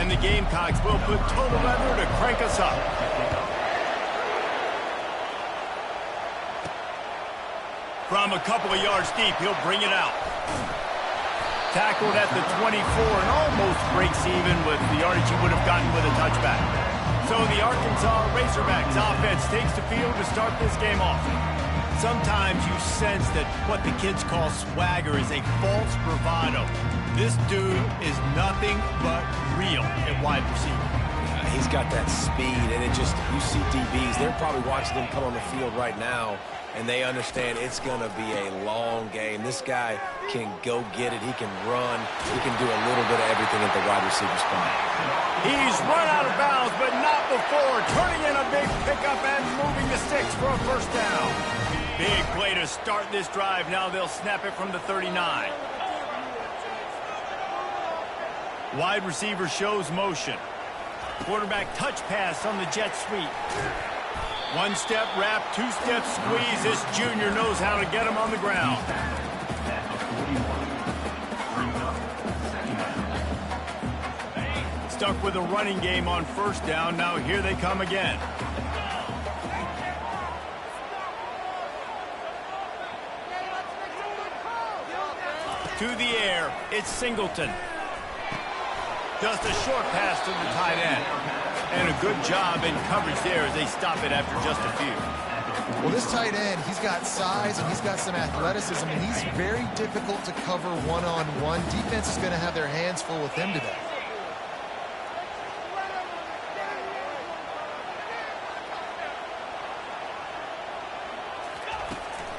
And the Gamecocks will put total leather to crank us up. From a couple of yards deep, he'll bring it out. Tackled at the 24 and almost breaks even with the yardage he would have gotten with a touchback. So the Arkansas Razorbacks offense takes the field to start this game off. Sometimes you sense that what the kids call swagger is a false bravado. This dude is nothing but real at wide receiver. He's got that speed, and it just, you see DBs, they're probably watching him come on the field right now, and they understand it's going to be a long game. This guy can go get it. He can run. He can do a little bit of everything at the wide receiver spot. He's run out of bounds, but not before. Turning in a big pickup and moving the sticks for a first down. Big play to start this drive. Now they'll snap it from the 39. Wide receiver shows motion. Quarterback touch pass on the jet sweep. One step wrap, two step squeeze. This junior knows how to get him on the ground. Stuck with a running game on first down. Now here they come again. To the air, it's Singleton. Just a short pass to the tight end. And a good job in coverage there as they stop it after just a few. Well, this tight end, he's got size and he's got some athleticism, and he's very difficult to cover one-on-one. Defense is going to have their hands full with him today.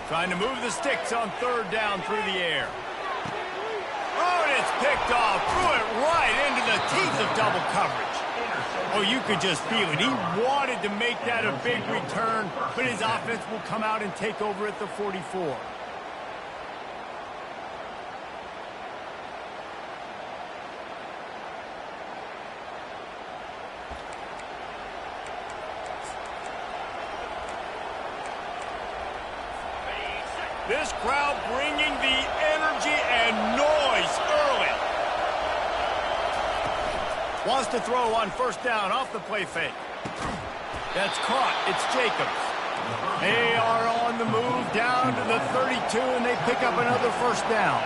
Trying to move the sticks on third down through the air. Oh, and it's picked off. Threw it right into the teeth of double coverage. Oh, you could just feel it. He wanted to make that a big return, but his offense will come out and take over at the 44. This crowd bringing the energy and noise early. Wants to throw on first down off the play fake. That's caught. It's Jacobs. They are on the move down to the 32, and they pick up another first down.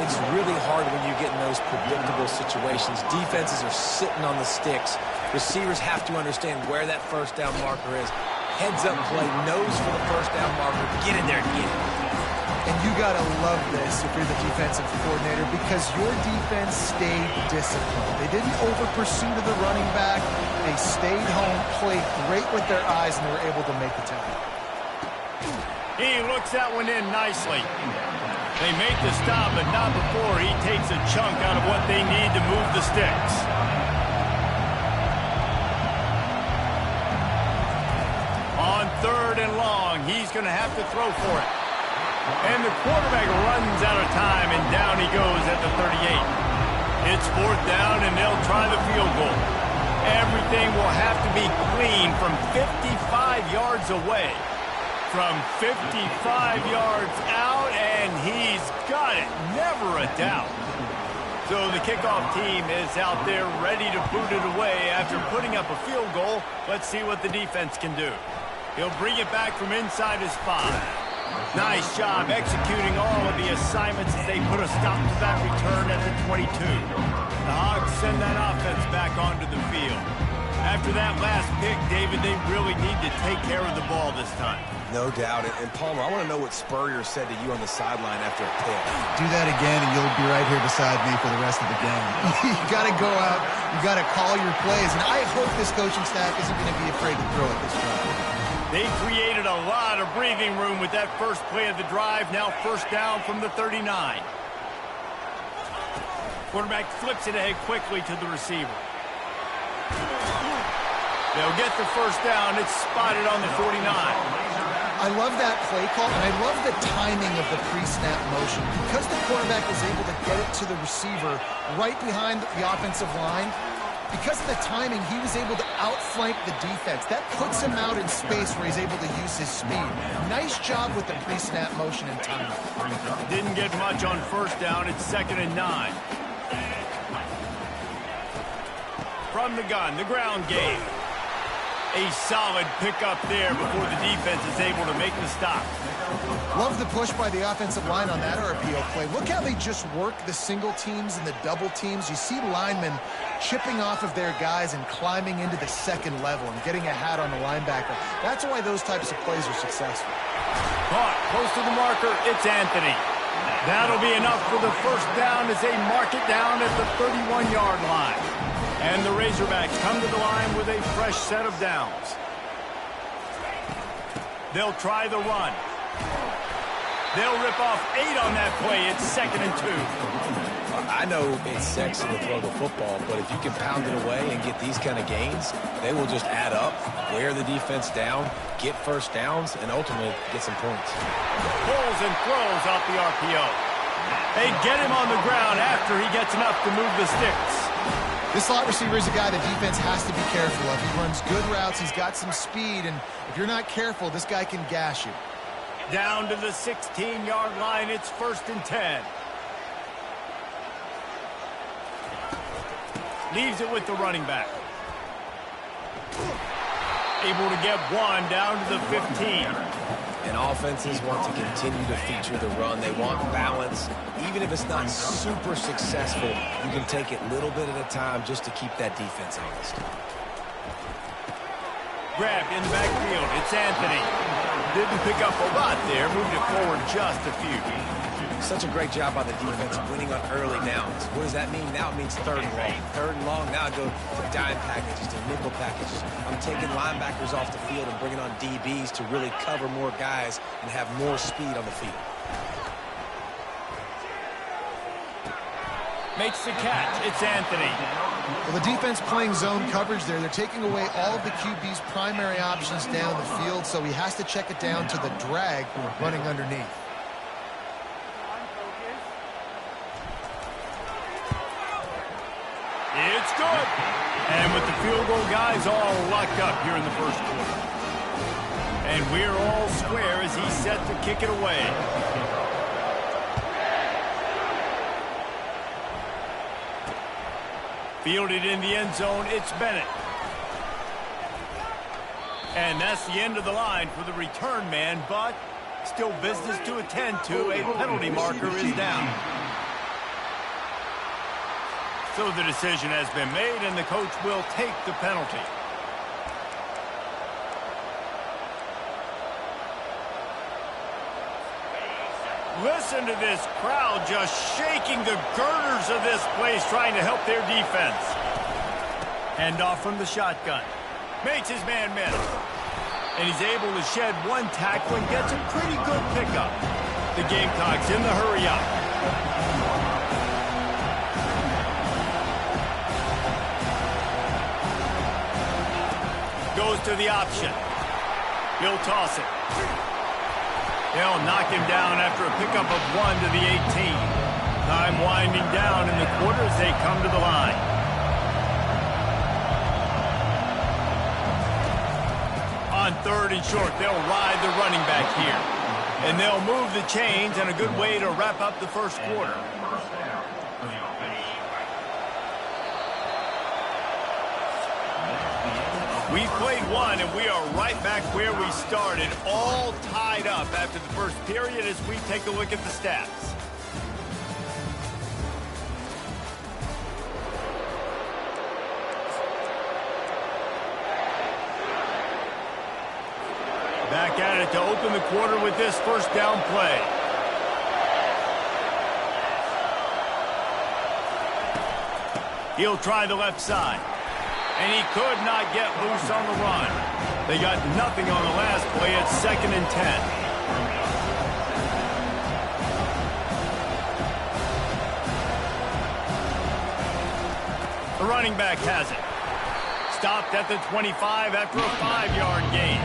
It's really hard when you get in those predictable situations. Defenses are sitting on the sticks. Receivers have to understand where that first down marker is. Heads up play, nose for the first down marker. Get in there and get it. And you got to love this if you're the defensive coordinator, because your defense stayed disciplined. They didn't over-pursue to the running back. They stayed home, played great with their eyes, and they were able to make the tackle. He looks that one in nicely. They make the stop, but not before he takes a chunk out of what they need to move the sticks. On third and long, he's going to have to throw for it. And the quarterback runs out of time, and down he goes at the 38. It's fourth down, and they'll try the field goal. Everything will have to be clean from 55 yards away. From 55 yards out, and he's got it. Never a doubt. So the kickoff team is out there ready to boot it away after putting up a field goal. Let's see what the defense can do. He'll bring it back from inside his 5. Nice job executing all of the assignments as they put a stop to that return at the 22. The Hogs send that offense back onto the field. After that last pick, David, they really need to take care of the ball this time. No doubt. And Palmer, I want to know what Spurrier said to you on the sideline after a pick. Do that again, and you'll be right here beside me for the rest of the game. You got to go out. You got to call your plays. And I hope this coaching staff isn't going to be afraid to throw at this drive. They created a lot of breathing room with that first play of the drive. Now first down from the 39. Quarterback flips it ahead quickly to the receiver. They'll get the first down. It's spotted on the 49. I love that play call, and I love the timing of the pre-snap motion. Because the quarterback was able to get it to the receiver right behind the offensive line, because of the timing, he was able to outflank the defense. That puts him out in space where he's able to use his speed. Nice job with the pre-snap motion and timing. Didn't get much on first down. It's 2nd and 9. from the gun, the ground game. A solid pickup there before the defense is able to make the stop. Love the push by the offensive line on that RPO play. Look how they just work the single teams and the double teams. You see linemen chipping off of their guys and climbing into the second level and getting a hat on the linebacker. That's why those types of plays are successful. Caught close to the marker, it's Anthony. That'll be enough for the first down as they mark it down at the 31-yard line. And the Razorbacks come to the line with a fresh set of downs. They'll try the run. They'll rip off 8 on that play. It's 2nd and 2. I know it's sexy to throw the football, but if you can pound it away and get these kind of gains, they will just add up, wear the defense down, get first downs, and ultimately get some points. Pulls and throws off the RPO. They get him on the ground after he gets enough to move the sticks. This slot receiver is a guy the defense has to be careful of. He runs good routes. He's got some speed, and if you're not careful, this guy can gash you. Down to the 16-yard line, it's 1st and 10. Leaves it with the running back. Able to get 1 down to the 15. And offenses want to continue to feature the run. They want balance. Even if it's not super successful, you can take it little bit at a time just to keep that defense honest. Grabbed in the backfield. It's Anthony. Didn't pick up a lot there. Moved it forward just a few. Such a great job by the defense winning on early downs. What does that mean? Now it means 3rd and long. 3rd and long, now I go to dime packages, to nickel packages. I'm taking linebackers off the field and bringing on DBs to really cover more guys and have more speed on the field. Makes the catch. It's Anthony. Well, the defense playing zone coverage there. They're taking away all of the QB's primary options down the field, so he has to check it down to the drag running underneath. It's good. And with the field goal guys all locked up here in the first quarter. And we're all square as he's set to kick it away. Fielded in the end zone, it's Bennett. And that's the end of the line for the return man, but still business to attend to. A penalty marker is down. So the decision has been made, and the coach will take the penalty. Listen to this crowd just shaking the girders of this place, trying to help their defense. Hand off from the shotgun. Makes his man miss. And he's able to shed 1 tackle and gets a pretty good pickup. The Gamecocks in the hurry-up. Goes to the option. He'll toss it. They'll knock him down after a pickup of 1 to the 18. Time winding down in the quarter as they come to the line. On 3rd and short, they'll ride the running back here. And they'll move the chains, and a good way to wrap up the first quarter. We've played 1, and we are right back where we started, all tied up after the first period as we take a look at the stats. Back at it to open the quarter with this first down play. He'll try the left side. And he could not get loose on the run. They got nothing on the last play. It's 2nd and 10. The running back has it. Stopped at the 25 after a 5-yard gain.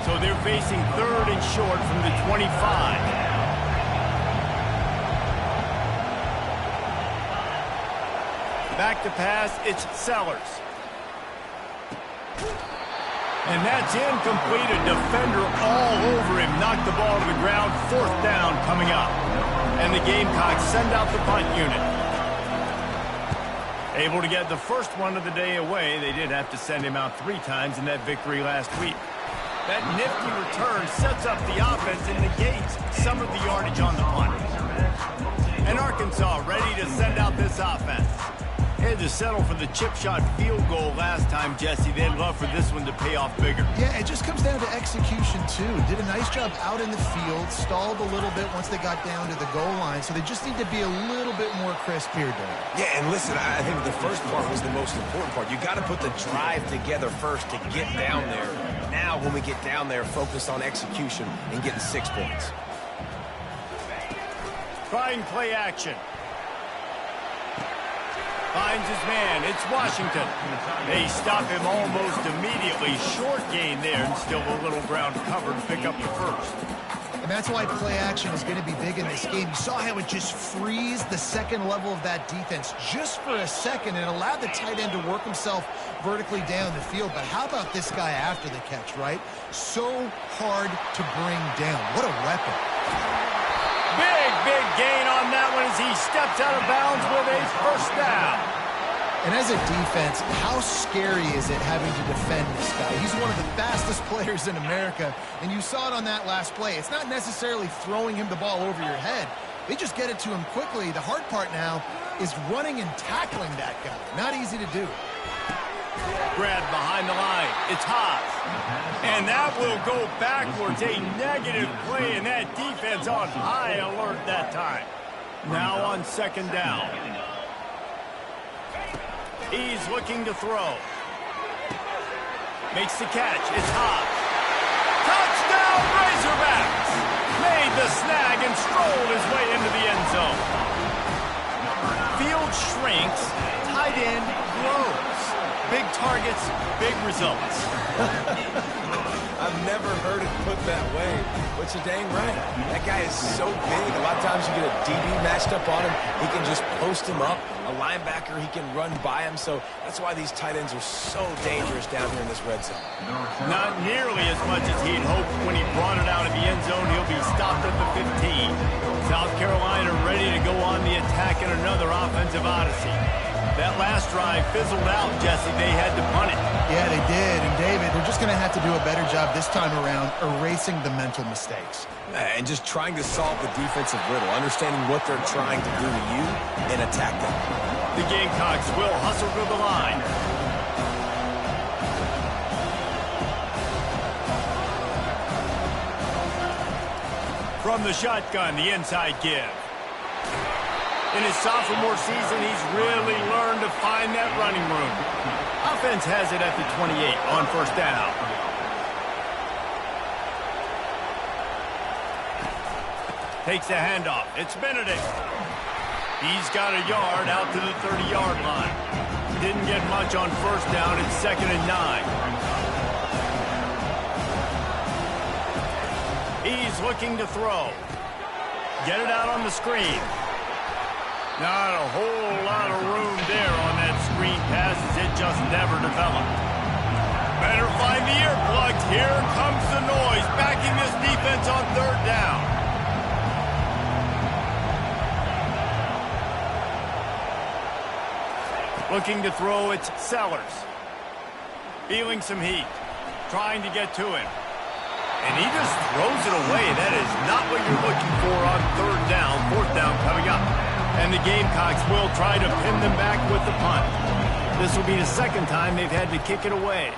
So they're facing 3rd and short from the 25. Back to pass, it's Sellers. And that's incomplete. A defender all over him. Knocked the ball to the ground. 4th down coming up. And the Gamecocks send out the punt unit. Able to get the first one of the day away. They did have to send him out 3 times in that victory last week. That nifty return sets up the offense and negates some of the yardage on the punt. And Arkansas ready to send out this offense. They had to settle for the chip shot field goal last time, Jesse. They'd love for this one to pay off bigger. Yeah, it just comes down to execution, too. Did a nice job out in the field, stalled a little bit once they got down to the goal line, so they just need to be a little bit more crisp here, Dave. Yeah, and listen, I think the first part was the most important part. You got to put the drive together first to get down there. Now, when we get down there, focus on execution and getting 6 points. Trying play action. Finds his man. It's Washington. They stop him almost immediately. Short gain there and still a little ground covered to pick up the first. And that's why play action is going to be big in this game. You saw how it just frees the second level of that defense just for a second and allowed the tight end to work himself vertically down the field. But how about this guy after the catch, right? So hard to bring down. What a weapon. Big gain on that one as he steps out of bounds with a first down. And as a defense, how scary is it having to defend this guy? He's one of the fastest players in America, and you saw it on that last play. It's not necessarily throwing him the ball over your head. They just get it to him quickly. The hard part now is running and tackling that guy. Not easy to do. Grabbed behind the line. It's Haas. And that will go backwards. A negative play, and that defense on high alert that time. Now on second down. He's looking to throw. Makes the catch. It's Haas. Touchdown, Razorbacks! Made the snag and strolled his way into the end zone. Field shrinks. Tight end grows. Big targets, big results. I've never heard it put that way, but you're dang right. That guy is so big. A lot of times you get a DB matched up on him. He can just post him up. A linebacker, he can run by him. So that's why these tight ends are so dangerous down here in this red zone. Not nearly as much as he'd hoped when he brought it out of the end zone. He'll be stopped at the 15. South Carolina ready to go on the attack in another offensive odyssey. That last drive fizzled out, Jesse. They had to punt it. Yeah, they did. And, David, they're just going to have to do a better job this time around erasing the mental mistakes. And just trying to solve the defensive riddle, understanding what they're trying to do to you and attack them. The Gamecocks will hustle to the line. From the shotgun, the inside give. In his sophomore season, he's really learned to find that running room. Offense has it at the 28 on first down. Takes a handoff. It's Benedict. He's got a yard out to the 30-yard line. Didn't get much on first down. It's 2nd and 9. He's looking to throw. Get it out on the screen. Not a whole lot of room there on that screen pass as it just never developed. Better find the earplugs. Here comes the noise, backing this defense on third down. Looking to throw, it's Sellers. Feeling some heat. Trying to get to him. And he just throws it away. That is not what you're looking for on third down. Fourth down coming up. And the Gamecocks will try to pin them back with the punt. This will be the second time they've had to kick it away.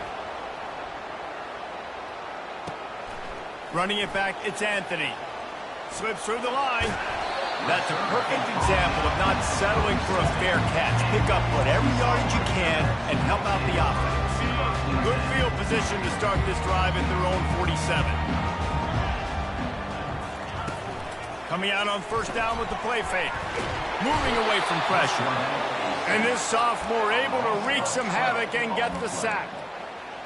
Running it back, it's Anthony. Slips through the line. That's a perfect example of not settling for a fair catch. Pick up whatever yardage you can and help out the offense. Good field position to start this drive at their own 47. Coming out on first down with the play fake. Moving away from pressure. And this sophomore able to wreak some havoc and get the sack.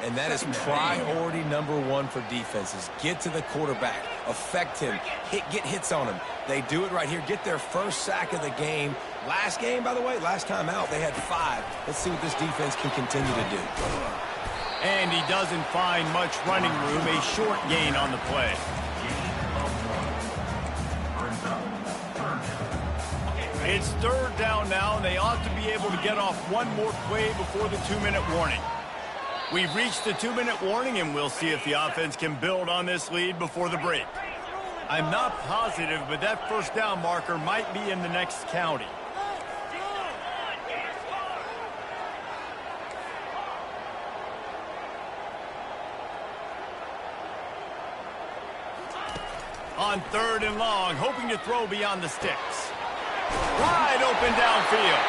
And that is priority number 1 for defenses. Get to the quarterback. Affect him. Get hits on him. They do it right here. Get their first sack of the game. Last game, by the way, last time out, they had 5. Let's see what this defense can continue to do. And he doesn't find much running room. A short gain on the play. It's third down now, and they ought to be able to get off one more play before the 2-minute warning. We've reached the 2-minute warning, and we'll see if the offense can build on this lead before the break. I'm not positive, but that first down marker might be in the next county. On third and long, hoping to throw beyond the sticks. Wide open downfield.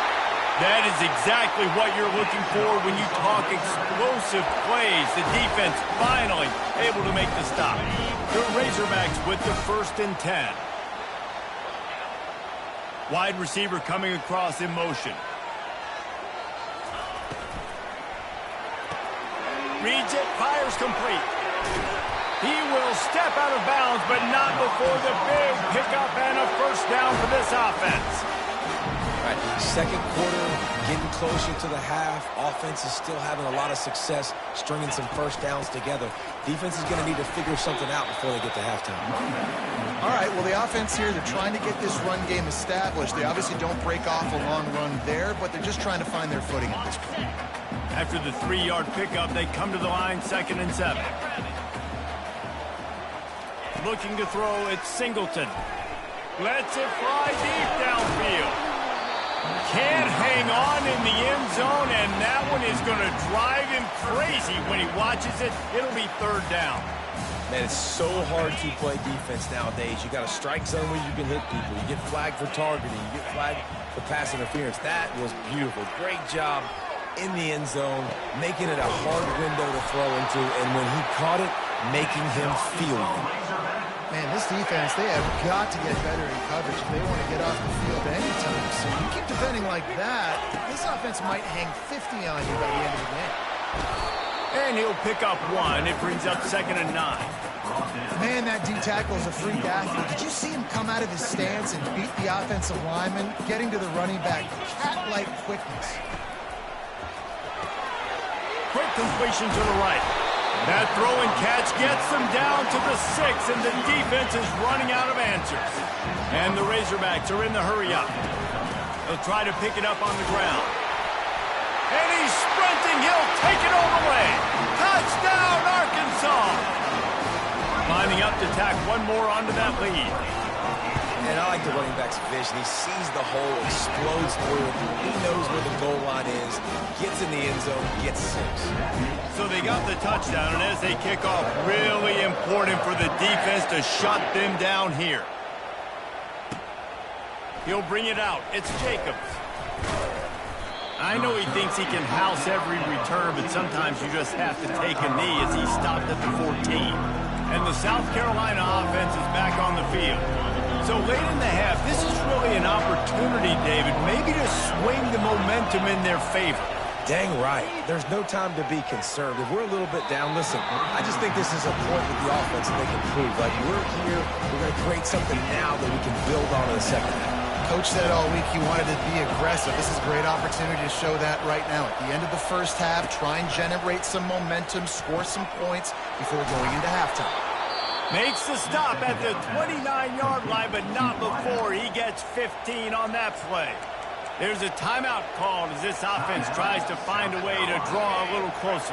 That is exactly what you're looking for when you talk explosive plays. The defense finally able to make the stop. The Razorbacks with the 1st and 10. Wide receiver coming across in motion. Reads it, fires complete. He will step out of bounds, but not before the big pickup and a first down for this offense. All right, second quarter, getting closer to the half. Offense is still having a lot of success stringing some first downs together. Defense is going to need to figure something out before they get to halftime. All right, well, the offense here, they're trying to get this run game established. They obviously don't break off a long run there, but they're just trying to find their footing at this point. After the 3-yard pickup, they come to the line 2nd and 7. Looking to throw, it's Singleton. Lets it fly deep downfield. Can't hang on in the end zone, and that one is going to drive him crazy when he watches it. It'll be 3rd down. Man, it's so hard to play defense nowadays. You got a strike zone where you can hit people. You get flagged for targeting. You get flagged for pass interference. That was beautiful. Great job in the end zone, making it a hard window to throw into, and when he caught it, making him feel it. Man, this defense, they have got to get better in coverage if they want to get off the field anytime soon. You keep defending like that, this offense might hang 50 on you by the end of the game. And he'll pick up 1. It brings up 2nd and 9. Man, that D tackle is a freak athlete. Did you see him come out of his stance and beat the offensive lineman, getting to the running back? Cat-like quickness. Quick completion to the right. That throw and catch gets them down to the 6, and the defense is running out of answers. And the Razorbacks are in the hurry-up. They'll try to pick it up on the ground. And he's sprinting. He'll take it all the way. Touchdown, Arkansas! Lining up to tack one more onto that lead. And I like the running back's vision. He sees the hole, explodes through it. He knows where the goal line is, gets in the end zone, gets 6. So they got the touchdown, and as they kick off, really important for the defense to shut them down here. He'll bring it out. It's Jacobs. I know he thinks he can house every return, but sometimes you just have to take a knee as he stopped at the 14. And the South Carolina offense is back on the field. So late in the half, this is really an opportunity, David, maybe to swing the momentum in their favor. Dang right. There's no time to be concerned. If we're a little bit down, listen, I just think this is a point with the offense that they can prove. Like, we're here, we're going to create something now that we can build on in the second half. Coach said all week he wanted to be aggressive. This is a great opportunity to show that right now. At the end of the first half, try and generate some momentum, score some points before going into halftime. Makes the stop at the 29-yard line, but not before he gets 15 on that play. There's a timeout called as this offense tries to find a way to draw a little closer.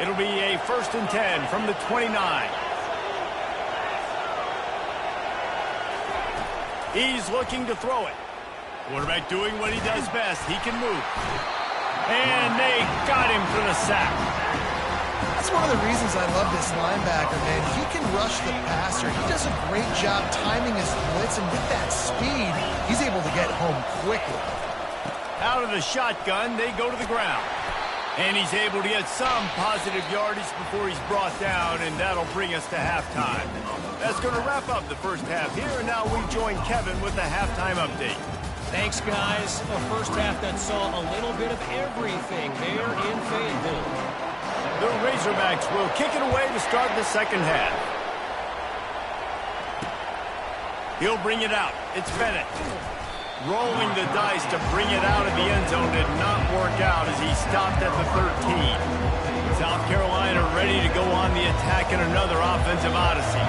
It'll be a 1st and 10 from the 29. He's looking to throw it. Quarterback doing what he does best. He can move. And they got him for the sack. That's one of the reasons I love this linebacker, man. He can rush the passer. He does a great job timing his blitz, and with that speed, he's able to get home quickly. Out of the shotgun, they go to the ground. And he's able to get some positive yardage before he's brought down, and that'll bring us to halftime. That's going to wrap up the first half here, and now we join Kevin with the halftime update. Thanks, guys. A first half that saw a little bit of everything here in Fayetteville. The Razorbacks will kick it away to start the second half. He'll bring it out. It's Bennett. Rolling the dice to bring it out of the end zone did not work out as he stopped at the 13. South Carolina ready to go on the attack in another offensive odyssey.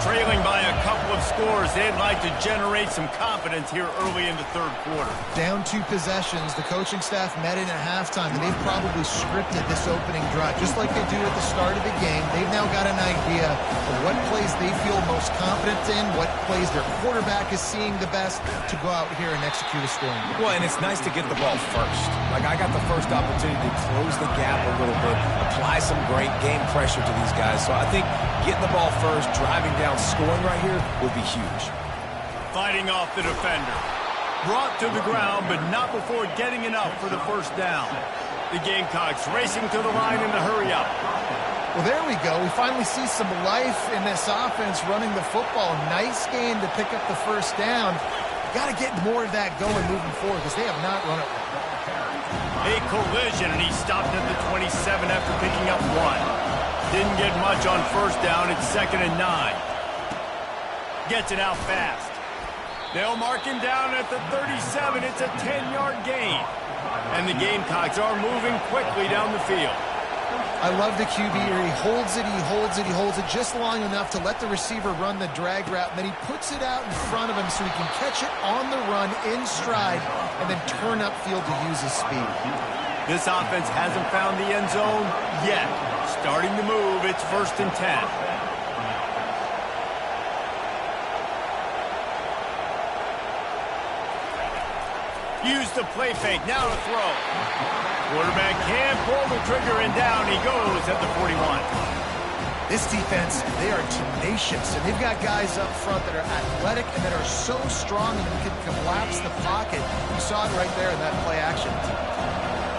Trailing by a couple of scores, they'd like to generate some confidence here early in the third quarter. Down 2 possessions, the coaching staff met in at halftime, and they've probably scripted this opening drive. Just like they do at the start of the game, they've now got an idea of what plays they feel most confident in, what plays their quarterback is seeing the best to go out here and execute a scoring. Well, and it's nice to get the ball first. Like, I got the first opportunity to close the gap a little bit, apply some great game pressure to these guys. So I think getting the ball first, driving down, scoring right here would be huge. Fighting off the defender. Brought to the ground, but not before getting enough for the first down. The Gamecocks racing to the line in the hurry-up. Well, there we go. We finally see some life in this offense running the football. Nice game to pick up the first down. Got to get more of that going moving forward because they have not run it well. A collision, and he stopped at the 27 after picking up 1. Didn't get much on first down. It's 2nd and 9. Gets it out fast. They'll mark him down at the 37. It's a 10-yard gain. And the Gamecocks are moving quickly down the field. I love the QB here. He holds it, he holds it, he holds it just long enough to let the receiver run the drag route, and then he puts it out in front of him so he can catch it on the run in stride and then turn upfield to use his speed. This offense hasn't found the end zone yet. Starting to move, it's 1st and 10. Use the play fake, now to throw. Quarterback can pull the trigger, and down he goes at the 41. This defense, they are tenacious, and they've got guys up front that are athletic and that are so strong and can collapse the pocket. You saw it right there in that play action.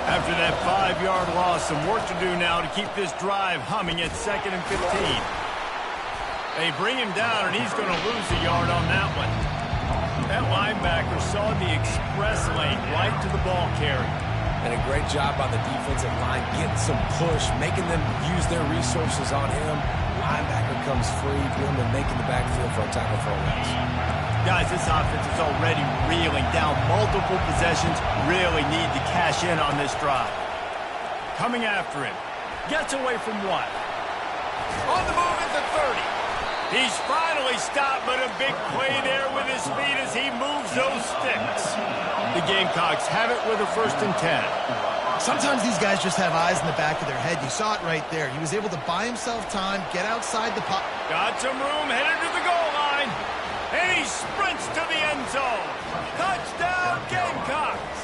After that 5-yard loss, some work to do now to keep this drive humming at 2nd and 15. They bring him down, and he's going to lose a yard on that one. That linebacker saw the express lane right to the ball carrier. And a great job by the defensive line, getting some push, making them use their resources on him. Linebacker comes free, boom, and making the backfield for a tackle for a loss. Guys, this offense is already reeling down multiple possessions. Really need to cash in on this drive. Coming after him. Gets away from 1. On the move at the 30. He's finally stopped, but a big play there with his speed as he moves those sticks. The Gamecocks have it with a 1st and 10. Sometimes these guys just have eyes in the back of their head. You saw it right there. He was able to buy himself time, get outside the pocket. Got some room, headed to the goal line. And he sprints to the end zone. Touchdown, Gamecocks.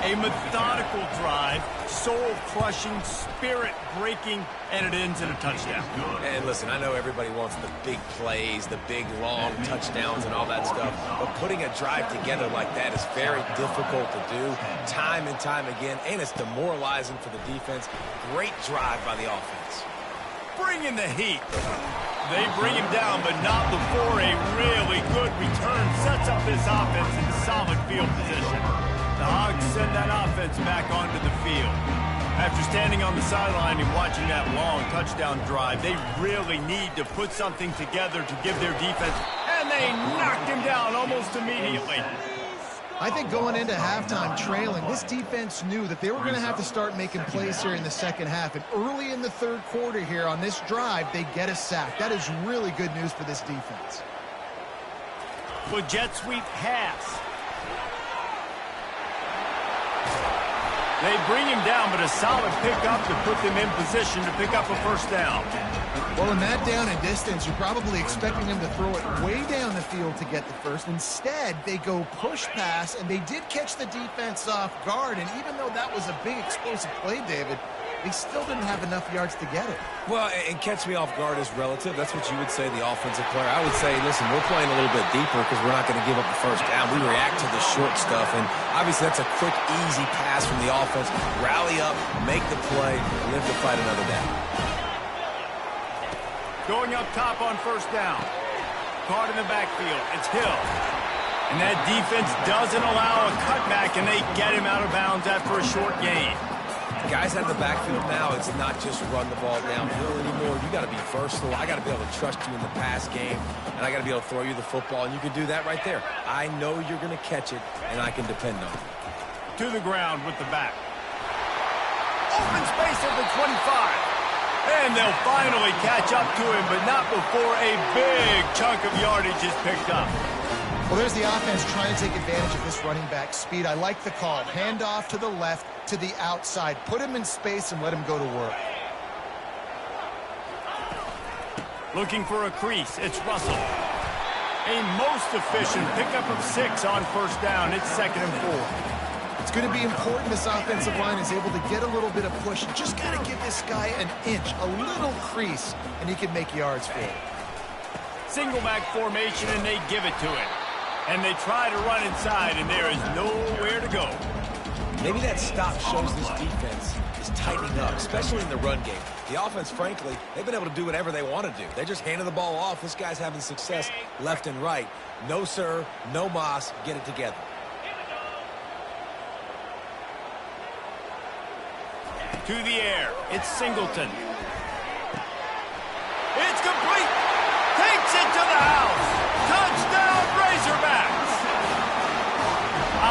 A methodical drive, soul-crushing, spirit-breaking, and it ends in a touchdown. And listen, I know everybody wants the big plays, the big, long touchdowns and all that stuff, but putting a drive together like that is very difficult to do time and time again, and it's demoralizing for the defense. Great drive by the offense. Bring in the heat. They bring him down, but not before a really good return sets up this offense in solid field position. The Hogs send that offense back onto the field. After standing on the sideline and watching that long touchdown drive, they really need to put something together to give their defense, and they knocked him down almost immediately. I think going into halftime trailing, this defense knew that they were going to have to start making plays here in the second half. And early in the third quarter here on this drive, they get a sack. That is really good news for this defense. With jet sweep pass. They bring him down, but a solid pickup to put them in position to pick up a 1st down. Well, in that down and distance, you're probably expecting them to throw it way down the field to get the first. Instead, they go push pass, and they did catch the defense off guard. And even though that was a big explosive play, David, they still didn't have enough yards to get it. Well, and catch me off guard is relative. That's what you would say, the offensive player. I would say, listen, we're playing a little bit deeper because we're not going to give up the 1st down. We react to the short stuff, and obviously that's a quick, easy pass from the offense. Rally up, make the play, live to fight another down. Going up top on 1st down. Caught in the backfield. It's Hill. And that defense doesn't allow a cutback, and they get him out of bounds after a short gain. Guys out of the backfield now, it's not just run the ball downhill anymore. You got to be versatile. I got to be able to trust you in the pass game, and I got to be able to throw you the football, and you can do that right there. I know you're going to catch it, and I can depend on it. To the ground with the back. Open space at the 25. And they'll finally catch up to him, but not before a big chunk of yardage is picked up. Well, there's the offense trying to take advantage of this running back speed. I like the call. Hand off to the left, to the outside. Put him in space and let him go to work. Looking for a crease. It's Russell. A most efficient pickup of 6 on first down. It's 2nd and 4. It's going to be important this offensive line is able to get a little bit of push. You just got to give this guy an inch, a little crease, and he can make yards for it. Single back formation, and they give it to him. And they try to run inside, and there is nowhere to go. Maybe that stop shows this defense is tightening up, especially in the run game. The offense, frankly, they've been able to do whatever they want to do. They're just handing the ball off. This guy's having success left and right. No, sir, no mas. Get it together. To the air. It's Singleton. It's complete. Takes it to the house. Touchdown, Razorbacks.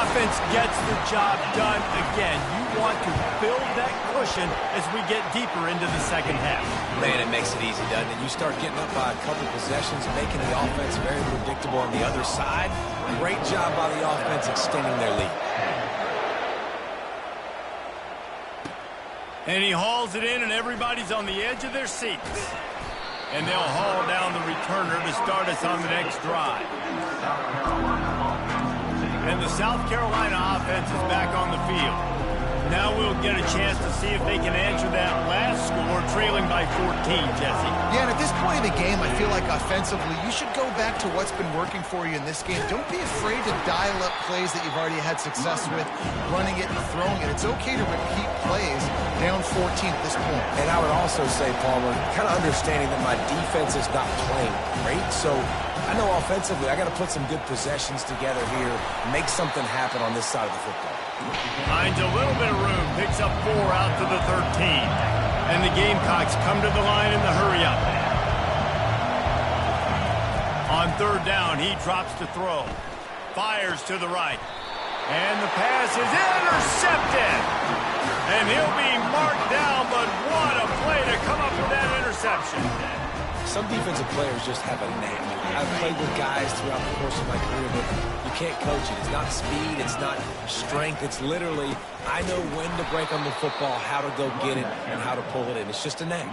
Offense gets the job done again. You want to build that cushion as we get deeper into the second half. Man, it makes it easy, doesn't it? You start getting up by a couple possessions, making the offense very predictable on the other side. Great job by the offense extending their lead. And he hauls it in, and everybody's on the edge of their seats. And they'll haul down the returner to start us on the next drive. And the South Carolina offense is back on the field. Now we'll get a chance to see if they can answer that last score, trailing by 14, Jesse. Yeah, and at this point in the game, I feel like offensively, you should go back to what's been working for you in this game. Don't be afraid to dial up plays that you've already had success with, running it and throwing it. It's okay to repeat plays down 14 at this point. And I would also say, Palmer, kind of understanding that my defense is not playing great, so I know offensively I got to put some good possessions together here, make something happen on this side of the football. Finds a little bit of room, picks up 4 out to the 13. And the Gamecocks come to the line in the hurry-up. On third down, he drops to throw. Fires to the right. And the pass is intercepted. And he'll be marked down, but what a play to come up with that interception. Some defensive players just have a knack. I've played with guys throughout the course of my career, but you can't coach it. It's not speed. It's not strength. It's literally, I know when to break on the football, how to go get it, and how to pull it in. It's just a knack.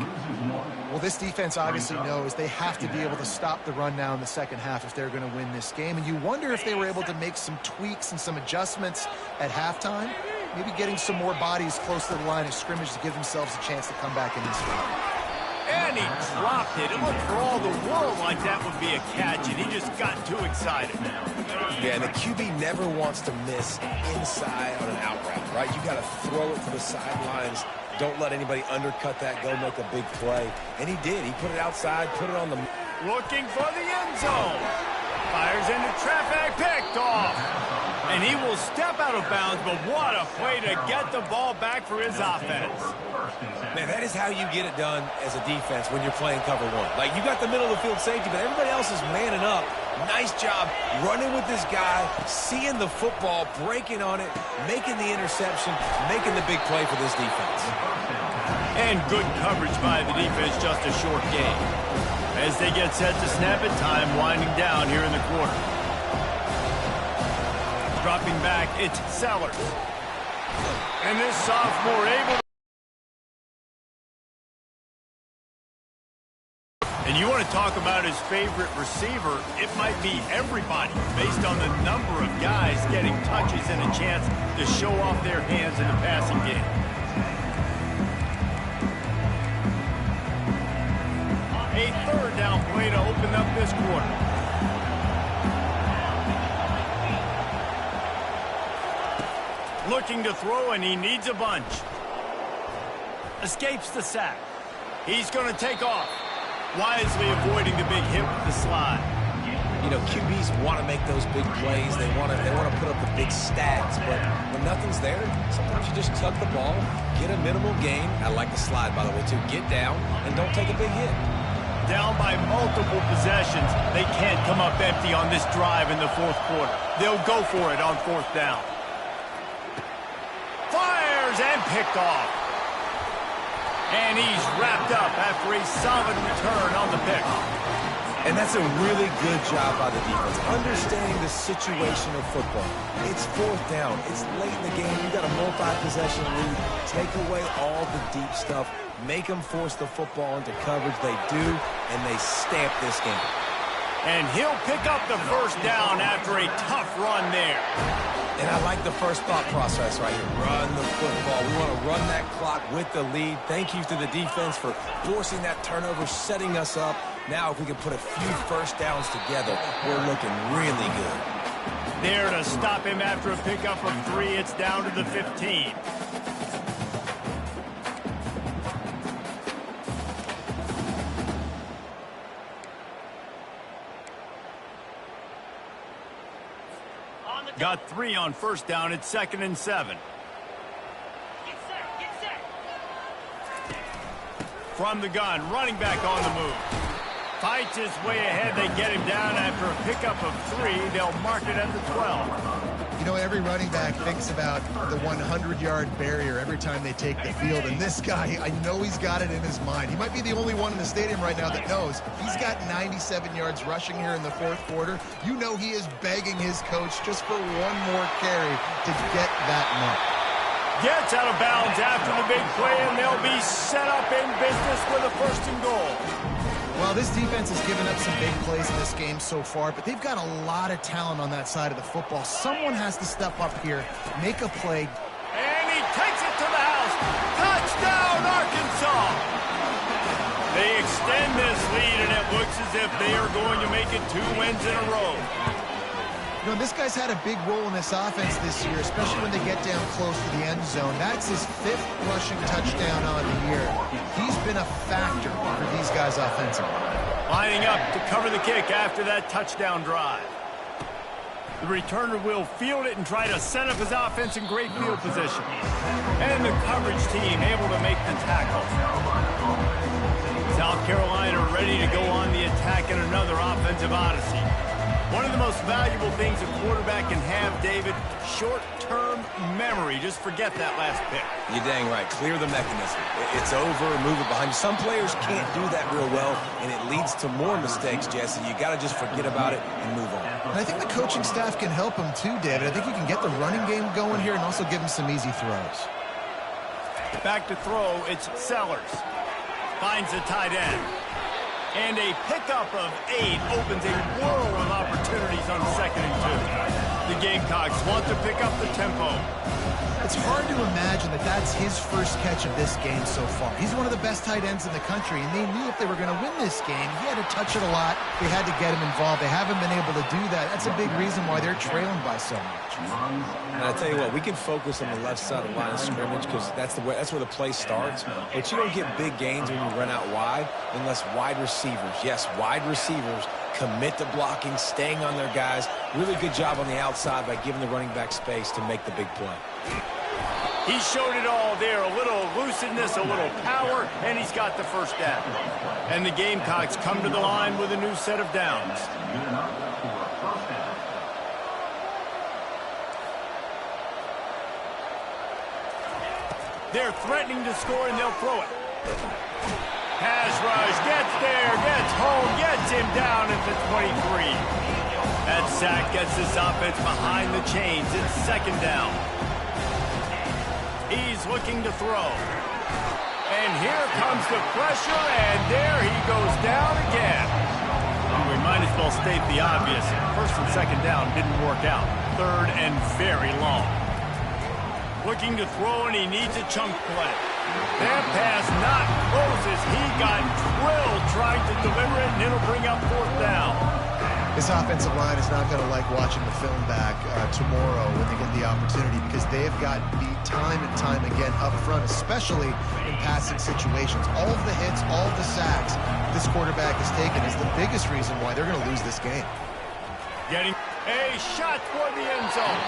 Well, this defense obviously knows they have to be able to stop the run now in the second half if they're going to win this game. And you wonder if they were able to make some tweaks and some adjustments at halftime, maybe getting some more bodies close to the line of scrimmage to give themselves a chance to come back in this game. And he dropped it. It looked for all the world like that would be a catch, and he just got too excited. Yeah, and the QB never wants to miss inside on an out route, right? You got to throw it to the sidelines. Don't let anybody undercut that, go make a big play. And he did. He put it outside, put it on the... Looking for the end zone. Fires into traffic, picked off. And he will step out of bounds, but what a play to get the ball back for his offense. Man, that is how you get it done as a defense when you're playing cover one. Like, you got the middle of the field safety, but everybody else is manning up. Nice job running with this guy, seeing the football, breaking on it, making the interception, making the big play for this defense. And good coverage by the defense, just a short game. As they get set to snap it, time winding down here in the quarter. Dropping back, it's Sellers. And this sophomore able... And you want to talk about his favorite receiver, it might be everybody based on the number of guys getting touches and a chance to show off their hands in the passing game. A third down play to open up this quarter. Looking to throw, and he needs a bunch. Escapes the sack. He's going to take off. Wisely avoiding the big hit with the slide. You know, QBs want to make those big plays. They want to put up the big stats. But when nothing's there, sometimes you just tuck the ball, get a minimal gain. I like the slide, by the way, too. Get down and don't take a big hit. Down by multiple possessions. They can't come up empty on this drive in the fourth quarter. They'll go for it on fourth down. Fires and picked off. And he's wrapped up after a solid return on the pick. And that's a really good job by the defense, understanding the situation of football. It's fourth down. It's late in the game. You've got a multi-possession lead. Take away all the deep stuff. Make them force the football into coverage. They do, and they stamp this game. And he'll pick up the first down after a tough run there. And I like the first thought process right here. Run the football. We want to run that clock with the lead. Thank you to the defense for forcing that turnover, setting us up. Now if we can put a few first downs together, we're looking really good. There to stop him after a pickup of 3. It's down to the 15. Got 3 on first down. It's 2nd and 7. Get set. From the gun, running back on the move. Fights his way ahead. They get him down after a pickup of 3. They'll mark it at the 12. You know, every running back thinks about the 100-yard barrier every time they take the field. And this guy, I know he's got it in his mind. He might be the only one in the stadium right now that knows he's got 97 yards rushing here in the fourth quarter. You know he is begging his coach just for one more carry to get that mark. Gets out of bounds after the big play, and they'll be set up in business with a 1st and goal. Well, this defense has given up some big plays in this game so far, but they've got a lot of talent on that side of the football. Someone has to step up here, make a play. And he takes it to the house. Touchdown, Arkansas! They extend this lead, and it looks as if they are going to make it 2 wins in a row. You know, this guy's had a big role in this offense this year, especially when they get down close to the end zone. That's his 5th rushing touchdown on the year. He's been a factor for these guys offensively. Lining up to cover the kick after that touchdown drive. The returner will field it and try to set up his offense in great field position. And the coverage team able to make the tackle. South Carolina ready to go on the attack in another offensive odyssey. One of the most valuable things a quarterback can have, David, short-term memory. Just forget that last pick. You're dang right. Clear the mechanism. It's over, move it behind you. Some players can't do that real well, and it leads to more mistakes, Jesse. You got to just forget about it and move on. And I think the coaching staff can help him too, David. I think you can get the running game going here and also give him some easy throws. Back to throw, it's Sellers. Finds the tight end. And a pickup of 8 opens a world of opportunities on 2nd and 2. The Gamecocks want to pick up the tempo. It's hard to imagine that that's his first catch of this game so far. He's one of the best tight ends in the country, and they knew if they were going to win this game, he had to touch it a lot. They had to get him involved. They haven't been able to do that. That's a big reason why they're trailing by so much. And I tell you what, we can focus on the left side of the line of scrimmage because that's where the play starts. But you don't get big gains when you run out wide unless wide receivers, yes, wide receivers, commit to blocking, staying on their guys. Really good job on the outside by giving the running back space to make the big play. He showed it all there, a little elusiveness, a little power, and he's got the first down. And the Gamecocks come to the line with a new set of downs. They're threatening to score, and they'll throw it. Pass rush, gets there, gets home, gets him down at the 23. That sack gets this offense behind the chains. It's 2nd down. He's looking to throw. And here comes the pressure, and there he goes down again. We might as well state the obvious. 1st and 2nd down didn't work out. 3rd and very long. Looking to throw, and he needs a chunk play. That pass not close as he got drilled trying to deliver it, and it'll bring up 4th down. This offensive line is not going to like watching the film back tomorrow when they get the opportunity because they've got beat time and time again up front, especially in passing situations. All of the hits, all of the sacks this quarterback has taken is the biggest reason why they're going to lose this game. Getting a shot toward the end zone.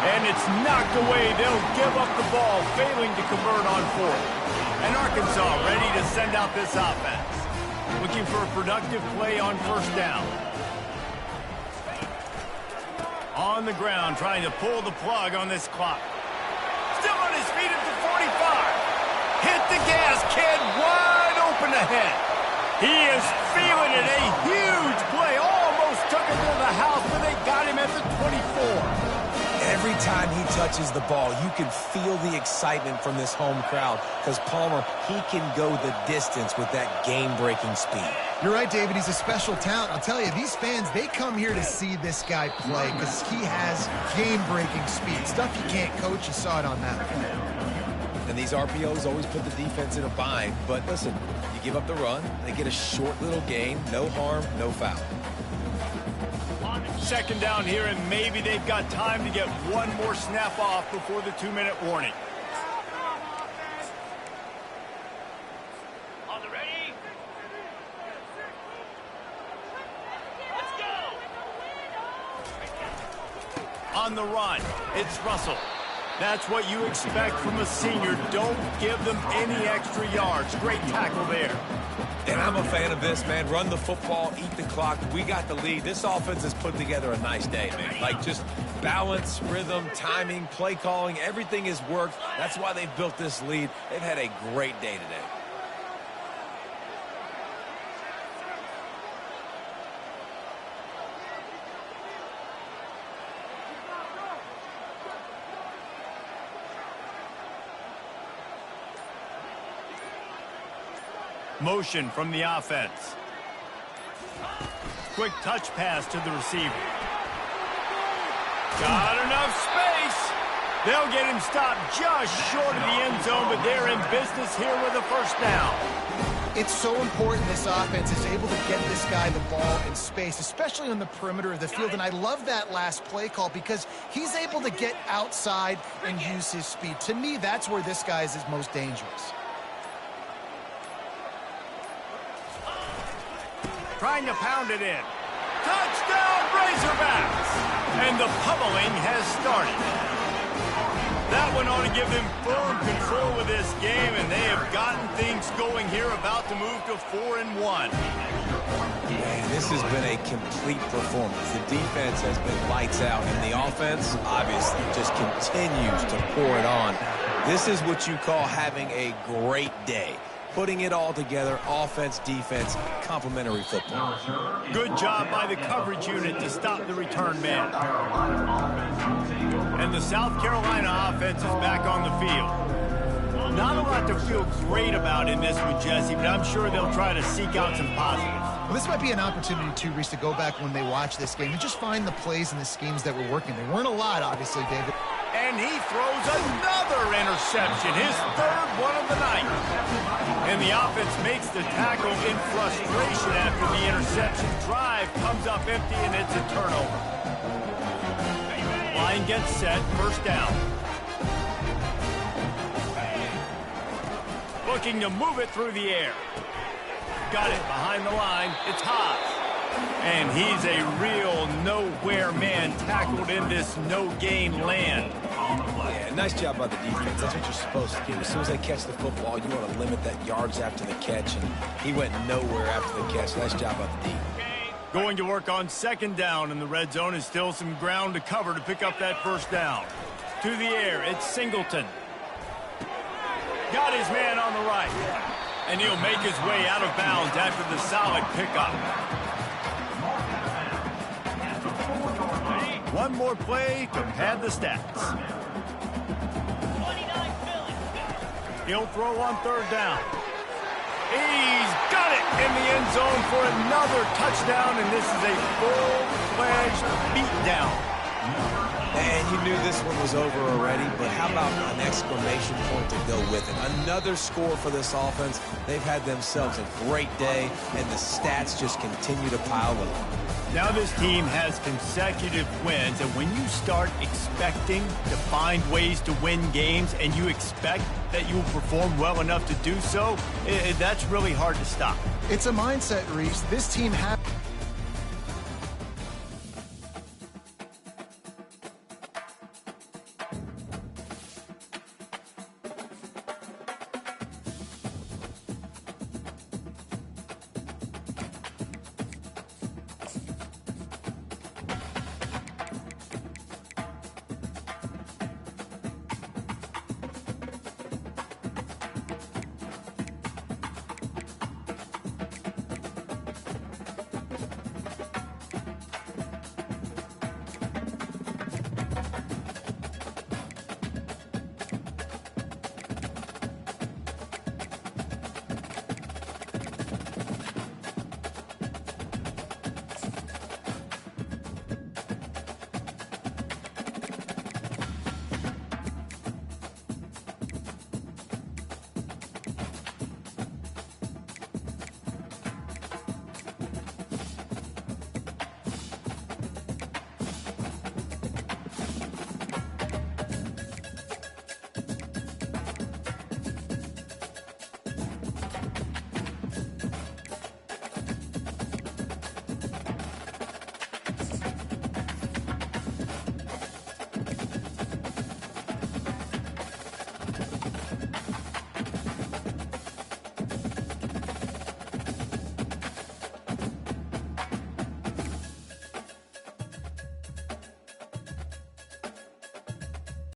And it's knocked away. They'll give up the ball, failing to convert on 4th. And Arkansas ready to send out this offense. Looking for a productive play on 1st down. On the ground, trying to pull the plug on this clock. Still on his feet at the 45. Hit the gas, kid. Wide open ahead. He is feeling it. A huge play. Almost took him to the house, but they got him at the 24. Every time he touches the ball, you can feel the excitement from this home crowd because Palmer, he can go the distance with that game-breaking speed. You're right, David. He's a special talent. I'll tell you, these fans, they come here to see this guy play because he has game-breaking speed. Stuff you can't coach. You saw it on that play. And these RPOs always put the defense in a bind. But listen, you give up the run, they get a short little gain, no harm, no foul. Second down here, and maybe they've got time to get one more snap off before the 2-minute warning. On the ready? Let's go! On the run, it's Russell. That's what you expect from a senior. Don't give them any extra yards. Great tackle there. And I'm a fan of this, man. Run the football, eat the clock. We got the lead. This offense has put together a nice day, man. Like, just balance, rhythm, timing, play calling, everything has worked. That's why they've built this lead. They've had a great day today. Motion from the offense. Quick touch pass to the receiver. Got enough space. They'll get him stopped just short of the end zone, but they're in business here with a first down. It's so important this offense is able to get this guy the ball in space, especially on the perimeter of the field. And I love that last play call because he's able to get outside and use his speed. To me, that's where this guy is his most dangerous. Trying to pound it in. Touchdown, Razorbacks! And the pummeling has started. That one ought to give them firm control of this game, and they have gotten things going here, about to move to 4-1. Man, this has been a complete performance. The defense has been lights out, and the offense, obviously, just continues to pour it on. This is what you call having a great day. Putting it all together, offense, defense, complementary football. Good job by the coverage unit to stop the return man. And the South Carolina offense is back on the field. Not a lot to feel great about in this one, Jesse, but I'm sure they'll try to seek out some positives. Well, this might be an opportunity, too, Reese, to go back when they watch this game and just find the plays and the schemes that were working. There weren't a lot, obviously, David. And he throws another interception, his third one of the night. And the offense makes the tackle in frustration after the interception. Drive comes up empty, and it's a turnover. Line gets set, first down. Looking to move it through the air. Got it behind the line. It's Haas. And he's a real nowhere man, tackled in this no-gain land. Yeah, nice job by the defense. That's what you're supposed to do. As soon as they catch the football, you want to limit that yards after the catch, and he went nowhere after the catch. Nice job by the D. Going to work on second down, and the red zone is still some ground to cover to pick up that first down. To the air, it's Singleton. Got his man on the right. And he'll make his way out of bounds after the solid pickup. One more play to pad the stats. He'll throw on third down. He's got it in the end zone for another touchdown, and this is a full-fledged beatdown. And you knew this one was over already, but how about an exclamation point to go with it? Another score for this offense. They've had themselves a great day, and the stats just continue to pile up. Now this team has consecutive wins, and when you start expecting to find ways to win games and you expect that you will perform well enough to do so, that's really hard to stop. It's a mindset, Reese. This team has